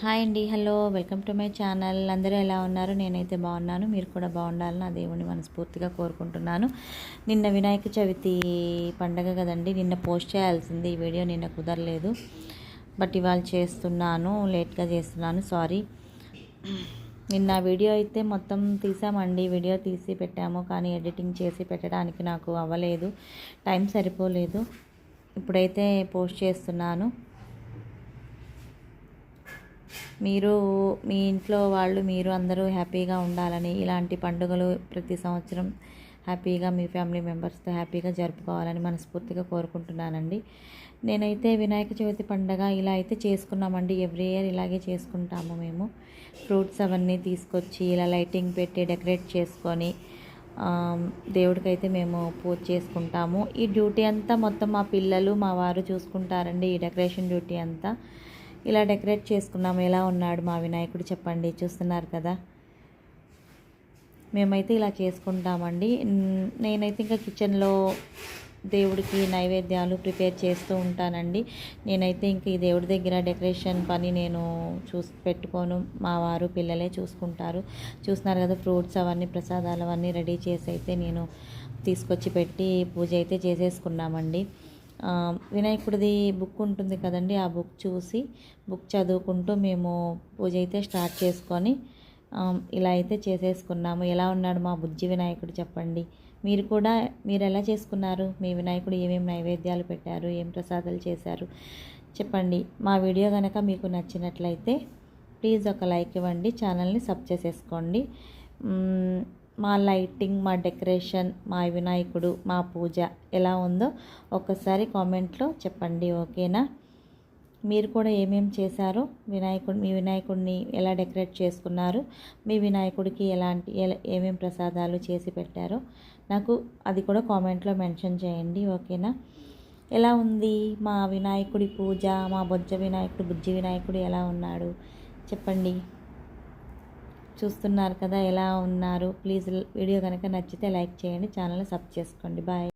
Hi అండి, hello, welcome to my channel. అందరూ ఎలా ఉన్నారు? నేనైతే బాగున్నాను. మీరు కూడా బాగుండాలని నా దేవుని మనస్ఫూర్తిగా కోరుకుంటున్నాను. నిన్న వినాయక చవితి పండగ కదండి. నిన్న పోస్ట్ చేయాల్సింది ఈ వీడియో, నిన్న కుదరలేదు. బట్ ఇవాళ చేస్తున్నాను, లేట్గా చేస్తున్నాను, సారీ. నిన్న వీడియో అయితే మొత్తం తీసామండి, వీడియో తీసి పెట్టాము, కానీ ఎడిటింగ్ చేసి పెట్టడానికి నాకు అవ్వలేదు, టైం సరిపోలేదు. ఇప్పుడైతే పోస్ట్ చేస్తున్నాను. మీరు మీ ఇంట్లో వాళ్ళు మీరు అందరూ హ్యాపీగా ఉండాలని, ఇలాంటి పండుగలు ప్రతి సంవత్సరం హ్యాపీగా మీ ఫ్యామిలీ మెంబర్స్తో హ్యాపీగా జరుపుకోవాలని మనస్ఫూర్తిగా కోరుకుంటున్నానండి. నేనైతే వినాయక చవితి పండుగ ఇలా అయితే చేసుకున్నామండి. ఎవ్రీ ఇయర్ ఇలాగే చేసుకుంటాము మేము. ఫ్రూట్స్ అవన్నీ తీసుకొచ్చి ఇలా లైటింగ్ పెట్టి డెకరేట్ చేసుకొని దేవుడికైతే మేము పూజ చేసుకుంటాము. ఈ డ్యూటీ అంతా మొత్తం మా పిల్లలు మా వారు చూసుకుంటారండి. ఈ డెకరేషన్ డ్యూటీ అంతా ఇలా డెకరేట్ చేసుకున్నాము. ఎలా ఉన్నాడు మా వినాయకుడు చెప్పండి, చూస్తున్నారు కదా. మేమైతే ఇలా చేసుకుంటామండి. నేనైతే ఇంకా కిచెన్లో దేవుడికి నైవేద్యాలు ప్రిపేర్ చేస్తూ ఉంటానండి. నేనైతే ఇంక ఈ దేవుడి దగ్గర డెకరేషన్ పని నేను పెట్టుకోను, మా వారు పిల్లలే చూసుకుంటారు. చూస్తున్నారు కదా, ఫ్రూట్స్ అవన్నీ ప్రసాదాలు అవన్నీ రెడీ చేసి అయితే నేను తీసుకొచ్చి పెట్టి పూజ అయితే చేసేసుకున్నామండి. వినాయకుడిది బుక్ ఉంటుంది కదండి, ఆ బుక్ చూసి బుక్ చదువుకుంటూ మేము పూజ అయితే స్టార్ట్ చేసుకొని ఇలా అయితే చేసేసుకున్నాము. ఎలా ఉన్నాడు మా బుజ్జి వినాయకుడు చెప్పండి. మీరు ఎలా చేసుకున్నారు? మీ వినాయకుడు ఏమేమి నైవేద్యాలు పెట్టారు, ఏం ప్రసాదాలు చేశారు చెప్పండి. మా వీడియో కనుక మీకు నచ్చినట్లయితే ప్లీజ్ ఒక లైక్ ఇవ్వండి, ఛానల్ని సబ్ చేసేసుకోండి. మా లైటింగ్, మా డెకరేషన్, మా వినాయకుడు, మా పూజ ఎలా ఉందో ఒక్కసారి కామెంట్లో చెప్పండి, ఓకేనా? మీరు కూడా ఏమేమి చేశారో, మీ వినాయకుడిని ఎలా డెకరేట్ చేసుకున్నారు, మీ వినాయకుడికి ఏమేమి ప్రసాదాలు చేసి పెట్టారో నాకు అది కూడా కామెంట్లో మెన్షన్ చేయండి, ఓకేనా? ఎలా ఉంది మా వినాయకుడి పూజ, మా బుజ్జి వినాయకుడు ఎలా ఉన్నాడు చెప్పండి. చూస్తున్నారు కదా ఎలా ఉన్నారు. ప్లీజ్ వీడియో కనుక నచ్చితే లైక్ చేయండి, ఛానల్ని సబ్ చేసుకోండి. బాయ్.